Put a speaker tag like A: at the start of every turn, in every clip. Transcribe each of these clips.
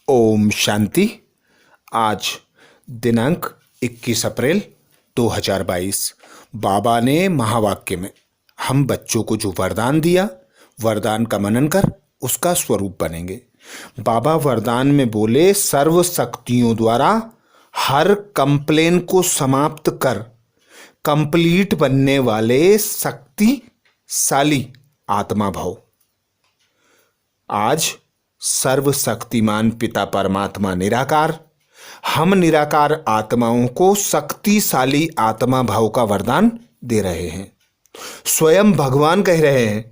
A: ओम शांति। आज दिनांक 21 अप्रैल 2022 बाबा ने महावाक्य में हम बच्चों को जो वरदान दिया, वरदान का मनन कर उसका स्वरूप बनेंगे। बाबा वरदान में बोले, सर्व शक्तियों द्वारा हर कंप्लेन को समाप्त कर कंप्लीट बनने वाले शक्तिशाली आत्मा भव। आज सर्वशक्तिमान पिता परमात्मा निराकार, हम निराकार आत्माओं को शक्तिशाली आत्मा भाव का वरदान दे रहे हैं। स्वयं भगवान कह रहे हैं,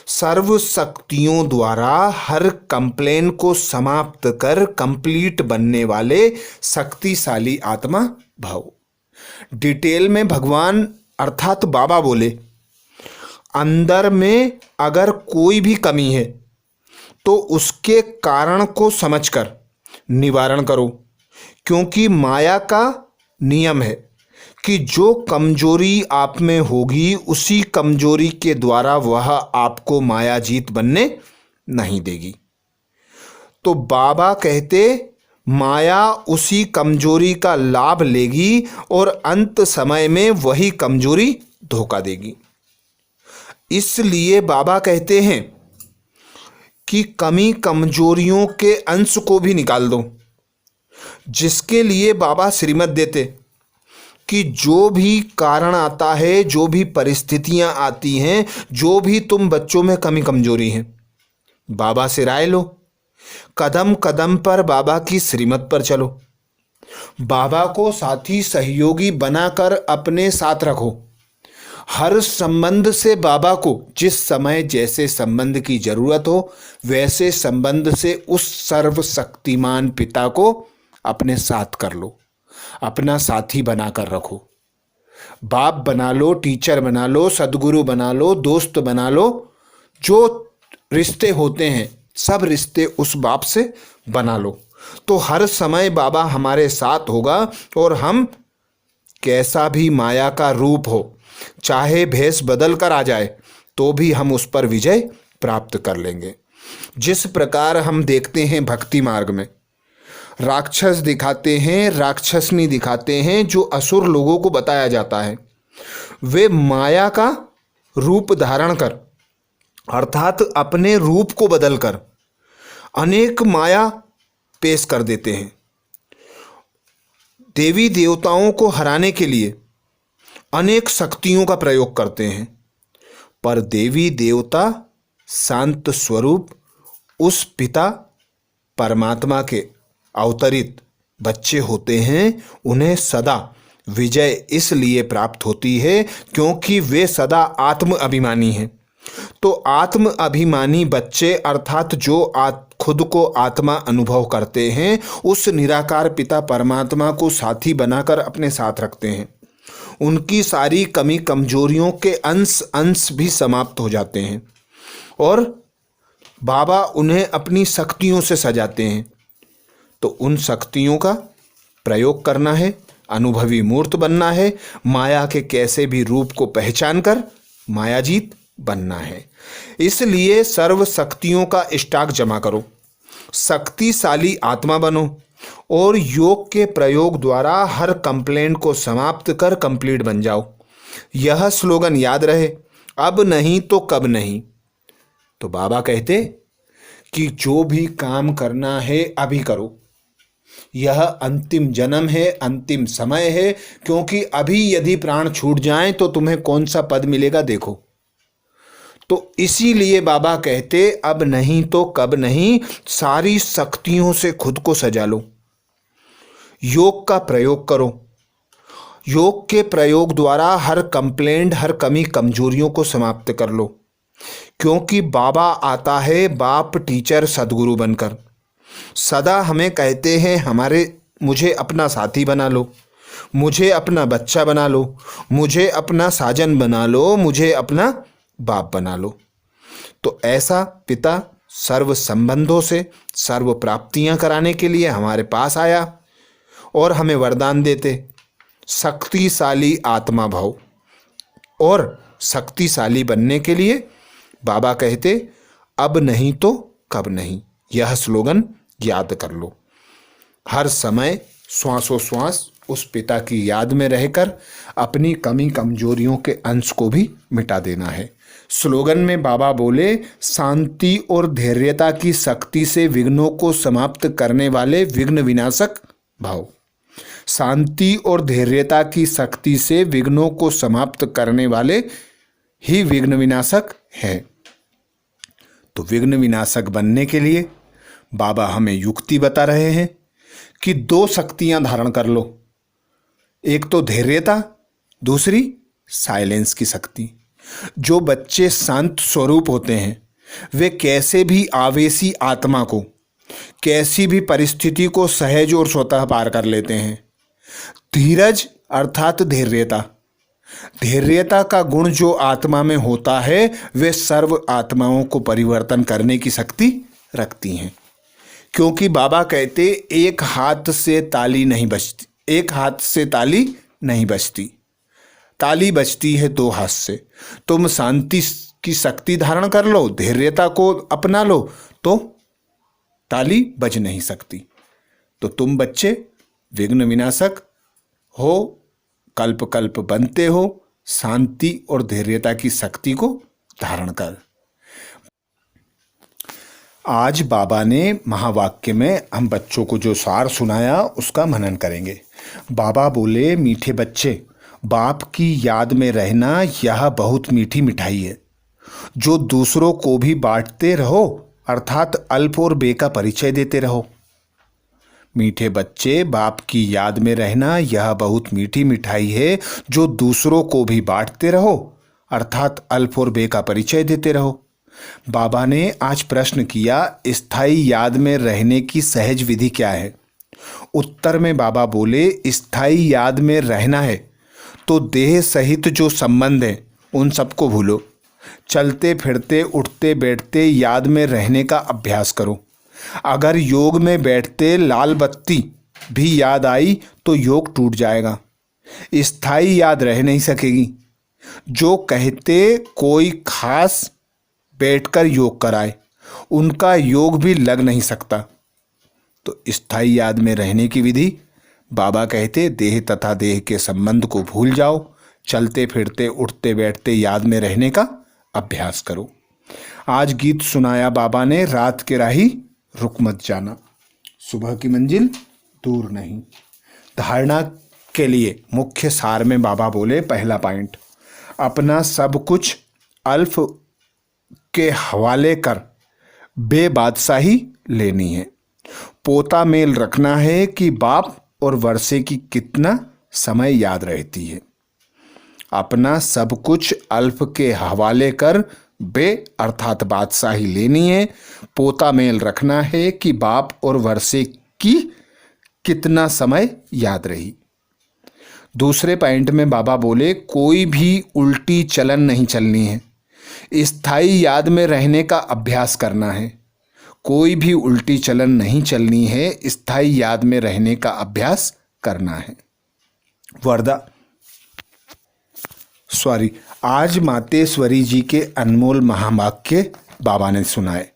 A: सर्व शक्तियों द्वारा हर कंप्लेन को समाप्त कर कंप्लीट बनने वाले शक्तिशाली आत्मा भाव। डिटेल में भगवान अर्थात बाबा बोले, अंदर में अगर कोई भी कमी है तो उसके कारण को समझकर निवारण करो, क्योंकि माया का नियम है कि जो कमजोरी आप में होगी उसी कमजोरी के द्वारा वह आपको माया जीत बनने नहीं देगी। तो बाबा कहते, माया उसी कमजोरी का लाभ लेगी और अंत समय में वही कमजोरी धोखा देगी। इसलिए बाबा कहते हैं कि कमी कमजोरियों के अंश को भी निकाल दो, जिसके लिए बाबा श्रीमत देते कि जो भी कारण आता है, जो भी परिस्थितियां आती हैं, जो भी तुम बच्चों में कमी कमजोरी है, बाबा से राय लो, कदम कदम पर बाबा की श्रीमत पर चलो, बाबा को साथी सहयोगी बनाकर अपने साथ रखो। हर संबंध से बाबा को जिस समय जैसे संबंध की जरूरत हो वैसे संबंध से उस सर्वशक्तिमान पिता को अपने साथ कर लो, अपना साथी बनाकर रखो। बाप बना लो, टीचर बना लो, सदगुरु बना लो, दोस्त बना लो। जो रिश्ते होते हैं सब रिश्ते उस बाप से बना लो, तो हर समय बाबा हमारे साथ होगा और हम कैसा भी माया का रूप हो, चाहे भेष बदल कर आ जाए, तो भी हम उस पर विजय प्राप्त कर लेंगे। जिस प्रकार हम देखते हैं भक्ति मार्ग में राक्षस दिखाते हैं, राक्षसनी दिखाते हैं, जो असुर लोगों को बताया जाता है, वे माया का रूप धारण कर अर्थात अपने रूप को बदलकर अनेक माया पेश कर देते हैं। देवी देवताओं को हराने के लिए अनेक शक्तियों का प्रयोग करते हैं, पर देवी देवता शांत स्वरूप उस पिता परमात्मा के अवतरित बच्चे होते हैं। उन्हें सदा विजय इसलिए प्राप्त होती है क्योंकि वे सदा आत्म अभिमानी हैं। तो आत्म अभिमानी बच्चे अर्थात जो खुद को आत्मा अनुभव करते हैं, उस निराकार पिता परमात्मा को साथी बनाकर अपने साथ रखते हैं। उनकी सारी कमी कमजोरियों के अंश भी समाप्त हो जाते हैं और बाबा उन्हें अपनी शक्तियों से सजाते हैं। तो उन शक्तियों का प्रयोग करना है, अनुभवी मूर्त बनना है, माया के कैसे भी रूप को पहचान कर मायाजीत बनना है। इसलिए सर्व शक्तियों का स्टॉक जमा करो, शक्तिशाली आत्मा बनो और योग के प्रयोग द्वारा हर कंप्लेंट को समाप्त कर कंप्लीट बन जाओ। यह स्लोगन याद रहे, अब नहीं तो कब नहीं। तो बाबा कहते कि जो भी काम करना है अभी करो, यह अंतिम जन्म है, अंतिम समय है, क्योंकि अभी यदि प्राण छूट जाएं तो तुम्हें कौन सा पद मिलेगा देखो। तो इसीलिए बाबा कहते, अब नहीं तो कब नहीं, सारी शक्तियों से खुद को सजा लो, योग का प्रयोग करो। योग के प्रयोग द्वारा हर कंप्लेंट, हर कमी कमजोरियों को समाप्त कर लो, क्योंकि बाबा आता है बाप टीचर सदगुरु बनकर। सदा हमें कहते हैं, मुझे अपना साथी बना लो, मुझे अपना बच्चा बना लो, मुझे अपना साजन बना लो, मुझे अपना बाप बना लो। तो ऐसा पिता सर्व संबंधों से सर्व प्राप्तियां कराने के लिए हमारे पास आया और हमें वरदान देते, शक्तिशाली आत्मा भव। और शक्तिशाली बनने के लिए बाबा कहते, अब नहीं तो कब नहीं। यह स्लोगन याद कर लो। हर समय श्वासोश्वास उस पिता की याद में रहकर अपनी कमी कमजोरियों के अंश को भी मिटा देना है। स्लोगन में बाबा बोले, शांति और धैर्यता की शक्ति से विघ्नों को समाप्त करने वाले विघ्न विनाशक भाव। शांति और धैर्यता की शक्ति से विघ्नों को समाप्त करने वाले ही विघ्न विनाशक है। तो विघ्न विनाशक बनने के लिए बाबा हमें युक्ति बता रहे हैं कि 2 शक्तियां धारण कर लो। एक तो धैर्यता, दूसरी साइलेंस की शक्ति। जो बच्चे शांत स्वरूप होते हैं वे कैसे भी आवेशी आत्मा को, कैसी भी परिस्थिति को सहज और स्वतः पार कर लेते हैं। धीरज अर्थात धैर्यता, धैर्यता का गुण जो आत्मा में होता है वे सर्व आत्माओं को परिवर्तन करने की शक्ति रखती हैं। क्योंकि बाबा कहते एक हाथ से ताली नहीं बजती, एक हाथ से ताली नहीं बजती, ताली बजती है 2 हाथ से। तुम शांति की शक्ति धारण कर लो, धैर्यता को अपना लो तो ताली बज नहीं सकती। तो तुम बच्चे विघ्न विनाशक हो, कल्प कल्प बनते हो, शांति और धैर्यता की शक्ति को धारण कर। आज बाबा ने महावाक्य में हम बच्चों को जो सार सुनाया उसका मनन करेंगे। बाबा बोले, मीठे बच्चे, बाप की याद में रहना यह बहुत मीठी मिठाई है जो दूसरों को भी बांटते रहो, अर्थात अल्प और बे का परिचय देते रहो। मीठे बच्चे, बाप की याद में रहना यह बहुत मीठी मिठाई है जो दूसरों को भी बांटते रहो, अर्थात अल्प और बे का परिचय देते रहो। बाबा ने आज प्रश्न किया, स्थायी याद में रहने की सहज विधि क्या है? उत्तर में बाबा बोले, स्थायी याद में रहना है तो देह सहित जो संबंध है उन सबको भूलो। चलते फिरते उठते बैठते याद में रहने का अभ्यास करो। अगर योग में बैठते लाल बत्ती भी याद आई तो योग टूट जाएगा, स्थायी याद रह नहीं सकेगी। जो कहते कोई खास बैठकर योग कराए उनका योग भी लग नहीं सकता। तो स्थायी याद में रहने की विधि बाबा कहते, देह तथा देह के संबंध को भूल जाओ, चलते फिरते उठते बैठते याद में रहने का अभ्यास करो। आज गीत सुनाया बाबा ने, रात के राही रुक मत जाना, सुबह की मंजिल दूर नहीं। धारणा के लिए मुख्य सार में बाबा बोले, पहला पॉइंट, अपना सब कुछ अल्फ के हवाले कर बेबादशाही लेनी है। पोता मेल रखना है कि बाप और वर्षे की कितना समय याद रहती है। अपना सब कुछ अल्प के हवाले कर बे अर्थात बादशाही लेनी है। पोता मेल रखना है कि बाप और वर्षे की कितना समय याद रही। दूसरे पॉइंट में बाबा बोले, कोई भी उल्टी चलन नहीं चलनी है, स्थायी याद में रहने का अभ्यास करना है। कोई भी उल्टी चलन नहीं चलनी है, स्थायी याद में रहने का अभ्यास करना है। आज मातेश्वरी जी के अनमोल महावाक्य बाबा ने सुनाए,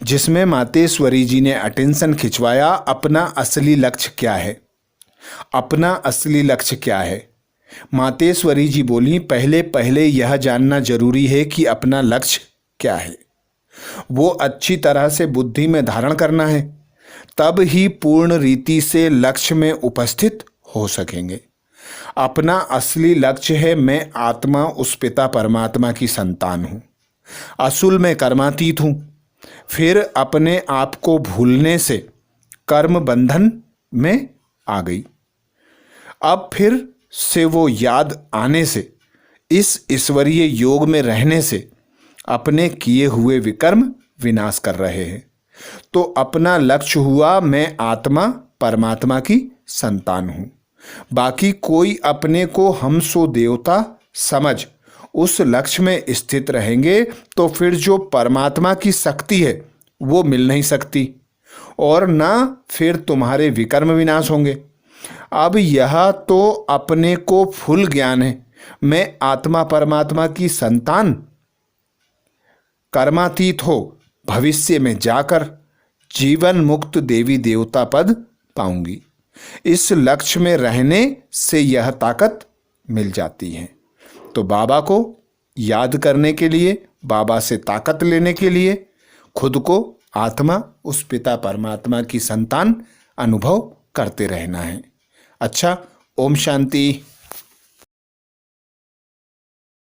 A: जिसमें मातेश्वरी जी ने अटेंशन खिंचवाया, अपना असली लक्ष्य क्या है। अपना असली लक्ष्य क्या है? मातेश्वरी जी बोली, पहले पहले यह जानना जरूरी है कि अपना लक्ष्य क्या है। वो अच्छी तरह से बुद्धि में धारण करना है, तब ही पूर्ण रीति से लक्ष्य में उपस्थित हो सकेंगे। अपना असली लक्ष्य है, मैं आत्मा उस पिता परमात्मा की संतान हूँ, असुल में कर्मातीत हूँ। फिर अपने आप को भूलने से कर्म बंधन में आ गई। अब फिर से वो याद आने से, इस ईश्वरीय योग में रहने से अपने किए हुए विकर्म विनाश कर रहे हैं। तो अपना लक्ष्य हुआ, मैं आत्मा परमात्मा की संतान हूँ। बाकी कोई अपने को हम सो देवता समझ उस लक्ष्य में स्थित रहेंगे तो फिर जो परमात्मा की शक्ति है वो मिल नहीं सकती और ना फिर तुम्हारे विकर्म विनाश होंगे। अब यह तो अपने को फुल ज्ञान है, मैं आत्मा परमात्मा की संतान कर्मातीत हो भविष्य में जाकर जीवन मुक्त देवी देवता पद पाऊंगी। इस लक्ष्य में रहने से यह ताकत मिल जाती है। तो बाबा को याद करने के लिए, बाबा से ताकत लेने के लिए खुद को आत्मा, उस पिता परमात्मा की संतान अनुभव करते रहना है। अच्छा, ओम शांति।